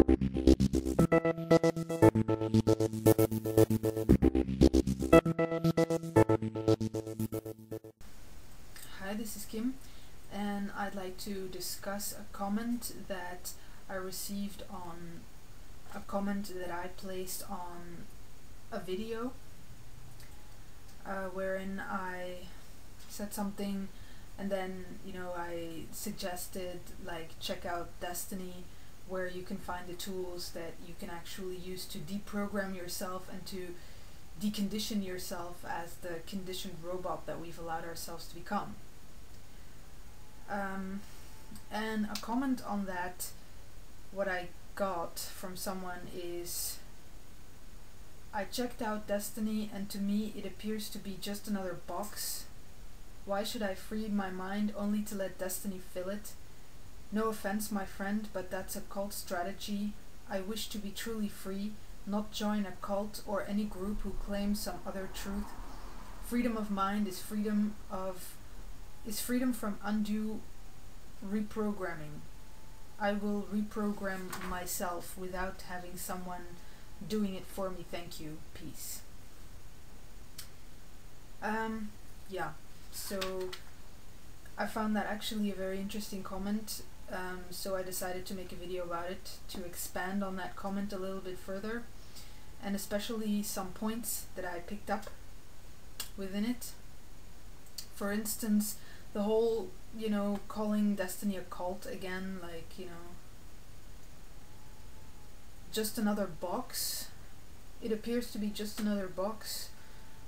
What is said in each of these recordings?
Hi, this is Kim, and I'd like to discuss a comment that I received on a comment that I placed on a video wherein I said something, and then I suggested check out Desteni, where you can find the tools that you can actually use to deprogram yourself and to decondition yourself as the conditioned robot that we've allowed ourselves to become. And a comment on that, what I got from someone is, I checked out Desteni and to me it appears to be just another box. Why should I free my mind only to let Desteni fill it? No offense, my friend, but that's a cult strategy. I wish to be truly free, not join a cult or any group who claims some other truth. Freedom of mind is freedom from undue reprogramming. I will reprogram myself without having someone doing it for me. Thank you. Peace. Yeah, so I found that actually a very interesting comment, so I decided to make a video about it to expand on that comment a little bit further, and especially some points that I picked up within it. For instance, the whole, calling Desteni a cult again, just another box. It appears to be just another box.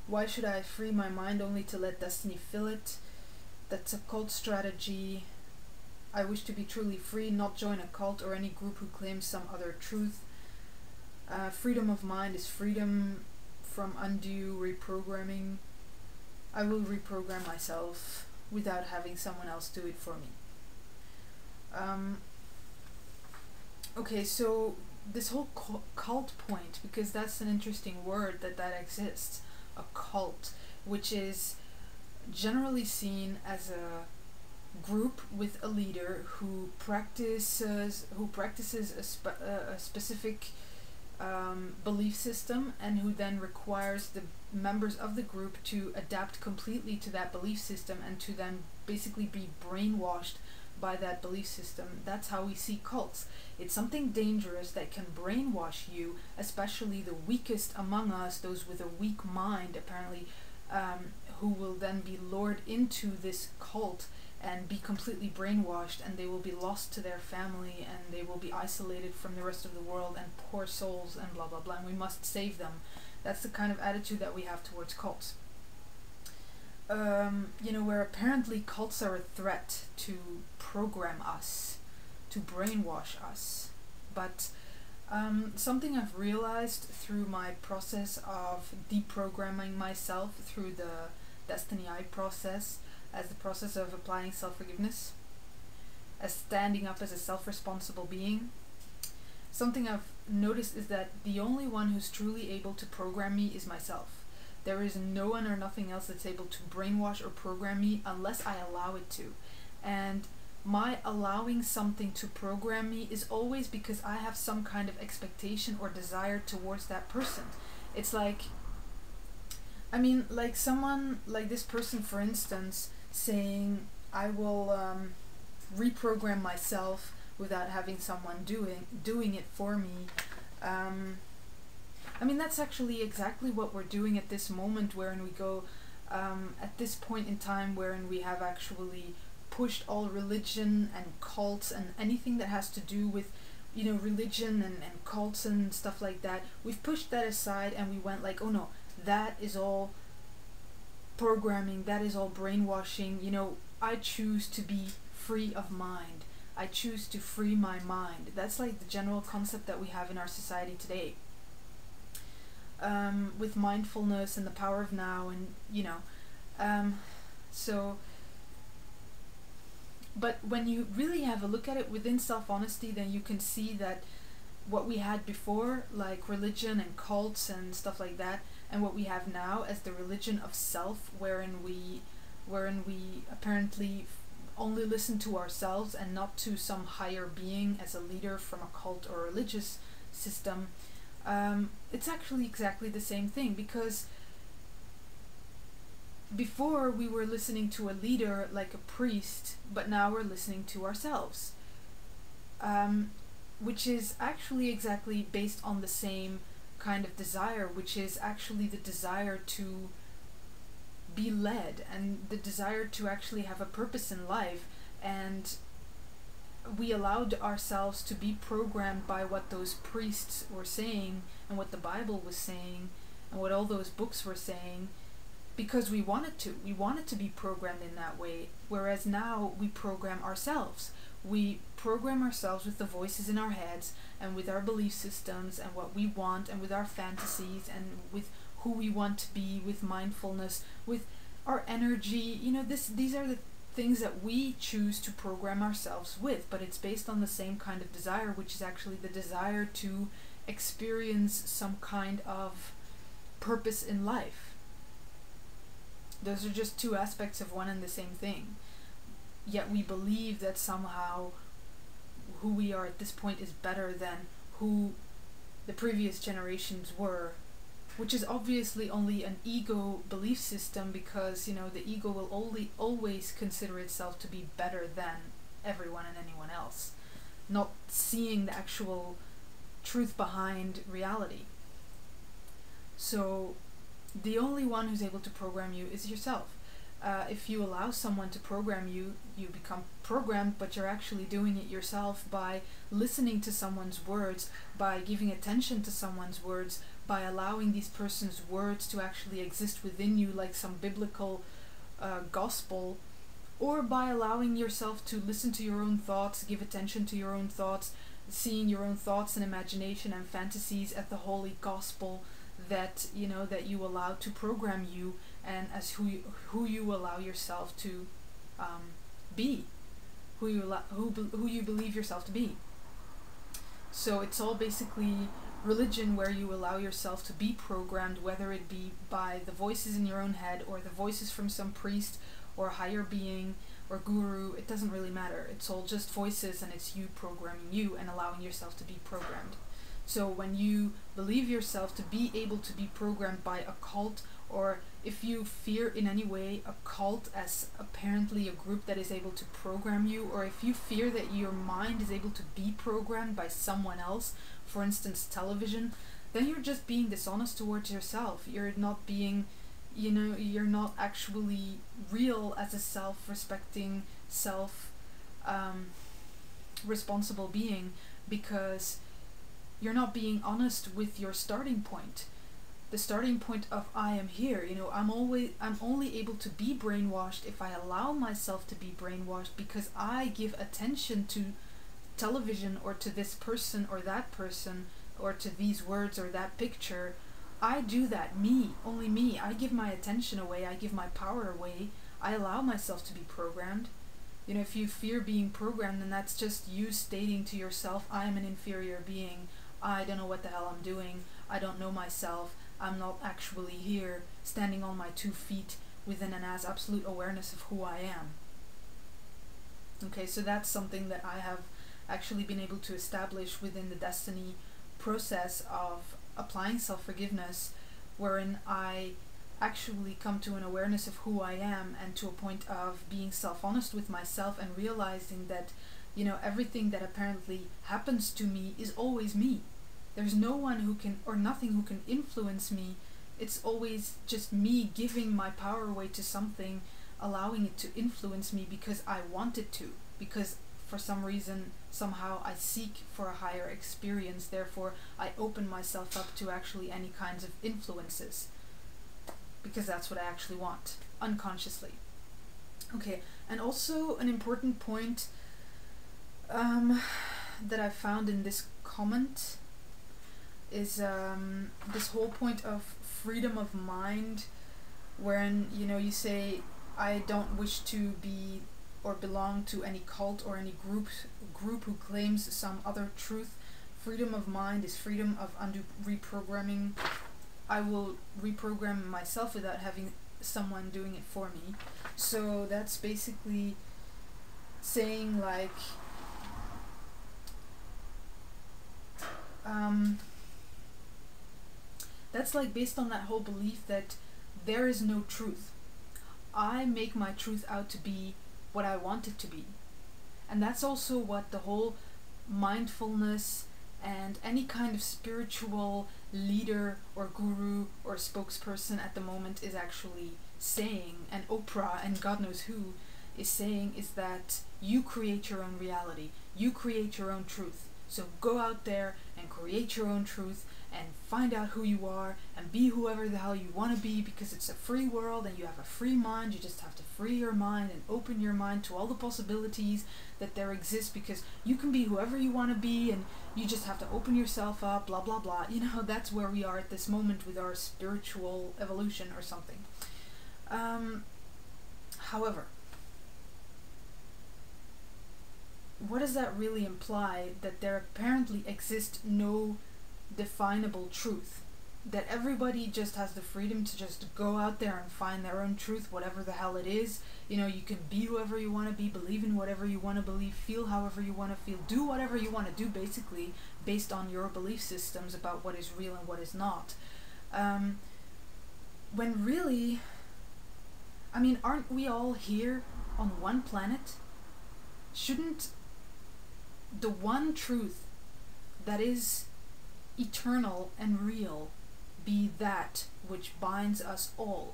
Why should I free my mind only to let Desteni fill it? That's a cult strategy. I wish to be truly free, not join a cult or any group who claims some other truth. Freedom of mind is freedom from undue reprogramming. I will reprogram myself without having someone else do it for me. Okay, so this whole cult point, because that's an interesting word that exists, a cult, which is generally seen as a group with a leader who practices a specific belief system, and who then requires the members of the group to adapt completely to that belief system and to then basically be brainwashed by that belief system. That's how we see cults. It's something dangerous that can brainwash you, especially the weakest among us, those with a weak mind apparently, who will then be lured into this cult and be completely brainwashed, and they will be lost to their family, and they will be isolated from the rest of the world, and poor souls, and blah blah blah, and we must save them. That's the kind of attitude that we have towards cults. Where apparently cults are a threat to program us, to brainwash us. But something I've realized through my process of deprogramming myself through the Desteni I process, as the process of applying self-forgiveness, as standing up as a self-responsible being, something I've noticed is that the only one who's truly able to program me is myself. There is no one or nothing else that's able to brainwash or program me unless I allow it to. And my allowing something to program me is always because I have some kind of expectation or desire towards that person. It's like someone, like this person for instance, saying I will reprogram myself without having someone doing it for me. That's actually exactly what we're doing at this moment, wherein we go at this point in time wherein we have actually pushed all religion and cults and anything that has to do with religion and cults and stuff like that. We've pushed that aside and we went like, oh no, that is all programming, that is all brainwashing. I choose to be free of mind. I choose to free my mind. That's like the general concept that we have in our society today. With mindfulness and the power of now, and but when you really have a look at it within self-honesty, then you can see that what we had before, like religion and cults and stuff like that, and what we have now as the religion of self, wherein we apparently only listen to ourselves and not to some higher being as a leader from a cult or religious system, it's actually exactly the same thing, because before we were listening to a leader like a priest, but now we're listening to ourselves, which is actually exactly based on the same kind of desire, which is actually the desire to be led and the desire to actually have a purpose in life. And we allowed ourselves to be programmed by what those priests were saying and what the Bible was saying and what all those books were saying, because we wanted to be programmed in that way. Whereas now we program ourselves. We program ourselves with the voices in our heads and with our belief systems and what we want and with our fantasies and with who we want to be, with mindfulness, with our energy. These are the things that we choose to program ourselves with, but it's based on the same kind of desire, which is actually the desire to experience some kind of purpose in life. Those are just two aspects of one and the same thing. Yet we believe that somehow who we are at this point is better than who the previous generations were, which is obviously only an ego belief system, because the ego will always consider itself to be better than everyone and anyone else, not seeing the actual truth behind reality. So the only one who's able to program you is yourself. If you allow someone to program you, you become programmed, but you're actually doing it yourself by listening to someone's words, by giving attention to someone's words, by allowing these person's words to actually exist within you like some biblical gospel, or by allowing yourself to listen to your own thoughts, give attention to your own thoughts, seeing your own thoughts and imagination and fantasies at the holy gospel that you allow to program you, and as who you allow yourself to be, who you believe yourself to be. So it's all basically religion, where you allow yourself to be programmed, whether it be by the voices in your own head or the voices from some priest or higher being or guru. It doesn't really matter. It's all just voices, and it's you programming you and allowing yourself to be programmed. So when you believe yourself to be able to be programmed by a cult, or if you fear in any way a cult as apparently a group that is able to program you, or if you fear that your mind is able to be programmed by someone else, for instance television, then you're just being dishonest towards yourself. You're not being, you're not actually real as a self-respecting, responsible being, because you're not being honest with your starting point. The starting point of I am here. I'm only able to be brainwashed if I allow myself to be brainwashed, because I give attention to television or to this person or that person or to these words or that picture. I do that, only me. I give my attention away, I give my power away, I allow myself to be programmed. If you fear being programmed, then that's just you stating to yourself, I am an inferior being, I don't know what the hell I'm doing, I don't know myself, I'm not actually here, standing on my 2 feet within an absolute awareness of who I am. Okay, so that's something that I have actually been able to establish within the Desteni process of applying self-forgiveness, wherein I actually come to an awareness of who I am, and to a point of being self-honest with myself and realizing that everything that apparently happens to me is always me. There's no one who can, or nothing who can influence me. It's always just me giving my power away to something, allowing it to influence me because I want it to, because for some reason, somehow I seek for a higher experience, therefore I open myself up to actually any kinds of influences, because that's what I actually want, unconsciously. Okay, and also an important point that I found in this comment is this whole point of freedom of mind, wherein you say, I don't wish to be or belong to any cult or any group who claims some other truth. Freedom of mind is freedom of reprogramming. I will reprogram myself without having someone doing it for me. So that's basically saying like, that's like based on that whole belief that there is no truth. I make my truth out to be what I want it to be. And that's also what the whole mindfulness and any kind of spiritual leader or guru or spokesperson at the moment is actually saying, and Oprah and God knows who is saying, is that you create your own reality, you create your own truth. So go out there and create your own truth and find out who you are and be whoever the hell you want to be, because it's a free world and you have a free mind. You just have to free your mind and open your mind to all the possibilities that there exist, because you can be whoever you want to be and you just have to open yourself up, blah blah blah. You know, that's where we are at this moment with our spiritual evolution or something. However, what does that really imply? That there apparently exists no definable truth, that everybody just has the freedom to just go out there and find their own truth, whatever the hell it is. You know, you can be whoever you want to be, believe in whatever you want to believe, feel however you want to feel, do whatever you want to do, basically based on your belief systems about what is real and what is not. When really, I mean, aren't we all here on one planet? Shouldn't the one truth that is eternal and real be that which binds us all?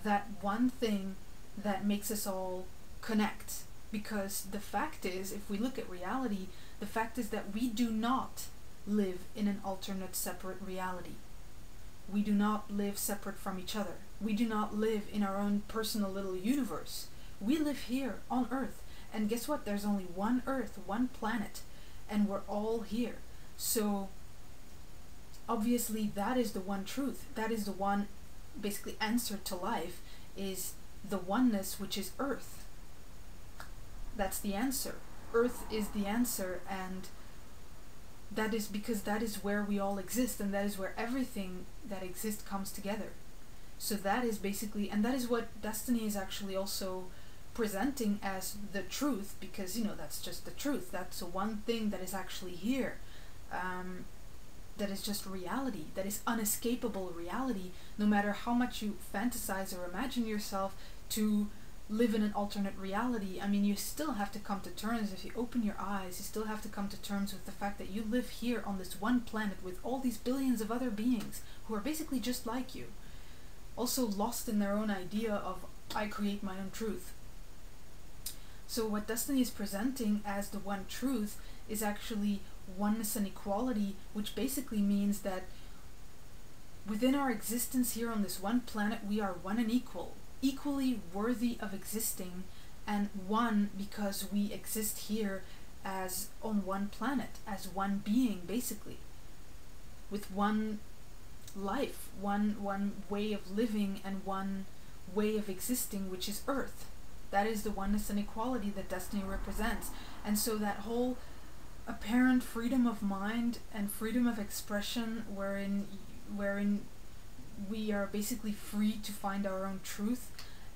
That one thing that makes us all connect? Because the fact is, if we look at reality, the fact is that we do not live in an alternate separate reality. We do not live separate from each other. We do not live in our own personal little universe. We live here on Earth. And guess what? There's only one Earth, one planet, and we're all here. So obviously that is the one truth. That is the one basically answer to life, is the oneness, which is Earth. That's the answer. Earth is the answer, and that is because that is where we all exist, and that is where everything that exists comes together. So that is basically, and that is what Desteni is actually also presenting as the truth, because, you know, that's just the truth. That's the one thing that is actually here. That is just reality. That is unescapable reality, no matter how much you fantasize or imagine yourself to live in an alternate reality. I mean, you still have to come to terms, if you open your eyes, you still have to come to terms with the fact that you live here on this one planet with all these billions of other beings who are basically just like you, also lost in their own idea of, I create my own truth. So what Desteni is presenting as the one truth is actually oneness and equality, which basically means that within our existence here on this one planet, we are one and equal, equally worthy of existing, and one because we exist here as on one planet, as one being, basically, with one life, one way of living and one way of existing, which is Earth. That is the oneness and equality that Desteni represents. And so that whole apparent freedom of mind and freedom of expression, wherein we are basically free to find our own truth,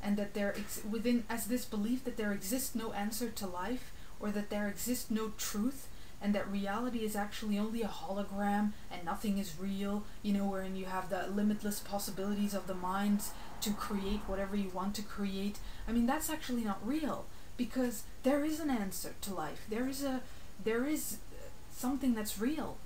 and that there within as this belief that there exists no answer to life, or that there exists no truth, and that reality is actually only a hologram and nothing is real, you know, wherein you have the limitless possibilities of the mind to create whatever you want to create. I mean, that's actually not real, because there is an answer to life. There is something that's real,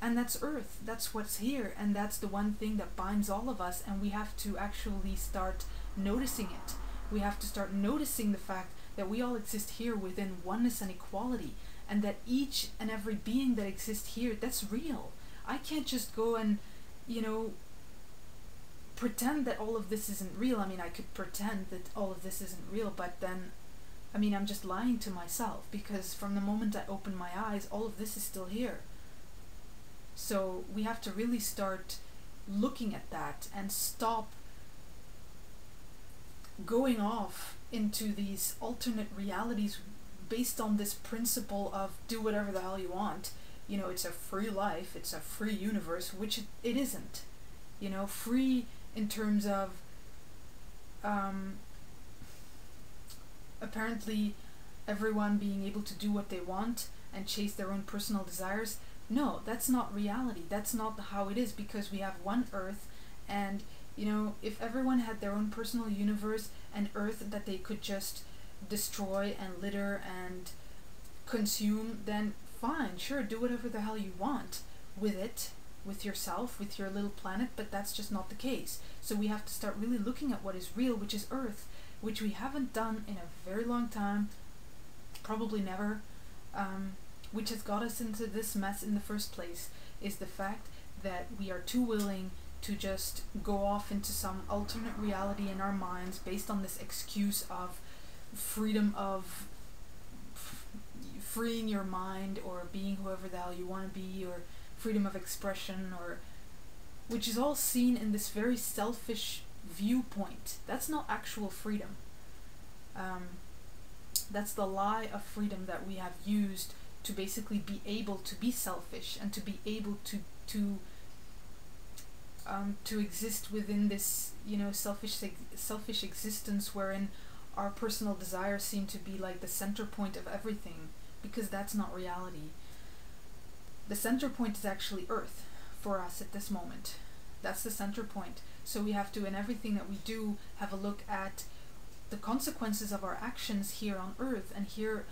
and that's Earth. That's what's here, and that's the one thing that binds all of us, and we have to actually start noticing it. We have to start noticing the fact that we all exist here within oneness and equality, and that each and every being that exists here, that's real. I can't just go and, you know, pretend that all of this isn't real. I mean, I could pretend that all of this isn't real, but then, I mean, I'm just lying to myself, because from the moment I open my eyes, all of this is still here. So we have to really start looking at that and stop going off into these alternate realities based on this principle of do whatever the hell you want. You know, it's a free life, it's a free universe, which it isn't. You know, free in terms of apparently everyone being able to do what they want and chase their own personal desires. No, that's not reality. That's not how it is, because we have one Earth, and if everyone had their own personal universe and Earth that they could just destroy and litter and consume, then fine, sure, do whatever the hell you want with it, with yourself, with your little planet, but that's just not the case. So we have to start really looking at what is real, which is Earth, which we haven't done in a very long time, probably never, which has got us into this mess in the first place, is the fact that we are too willing to just go off into some alternate reality in our minds based on this excuse of freedom of freeing your mind, or being whoever the hell you want to be, or freedom of expression, or which is all seen in this very selfish viewpoint. That's not actual freedom. That's the lie of freedom that we have used to basically be able to be selfish and to be able to exist within this selfish existence wherein our personal desires seem to be like the center point of everything, because that's not reality. The center point is actually Earth for us at this moment. That's the center point. So we have to, in everything that we do, have a look at the consequences of our actions here on Earth, and here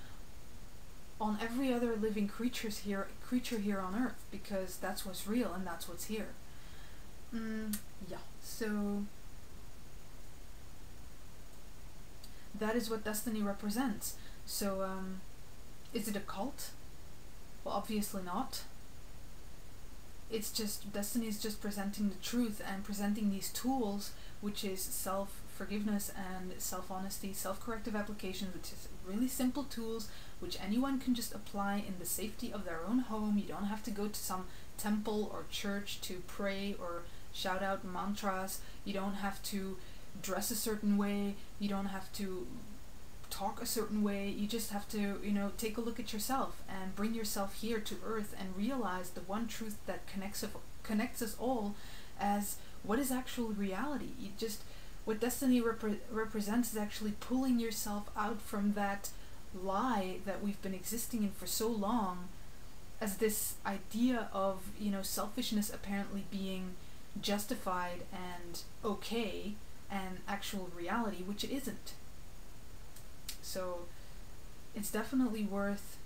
on every other living creature here on Earth, because that's what's real and that's what's here. Yeah, so that is what Destiny represents. So is it a cult? Well, obviously not. It's just, Destiny is just presenting the truth and presenting these tools, which is self-forgiveness and self-honesty, self-corrective applications, which is really simple tools which anyone can just apply in the safety of their own home. You don't have to go to some temple or church to pray or shout out mantras. You don't have to dress a certain way. You don't have to talk a certain way. You just have to, take a look at yourself and bring yourself here to Earth and realize the one truth that connects us all as what is actual reality. What Destiny represents is actually pulling yourself out from that lie that we've been existing in for so long, as this idea of, selfishness apparently being justified and okay and actual reality, which it isn't. So it's definitely worth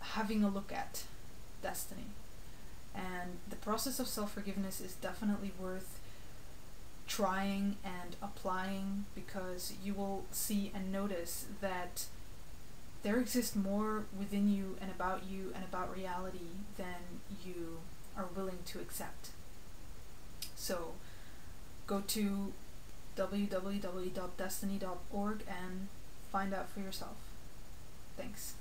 having a look at Destiny, and the process of self-forgiveness is definitely worth trying and applying, because you will see and notice that there exists more within you and about reality than you are willing to accept. So go to www.desteni.org and find out for yourself. Thanks.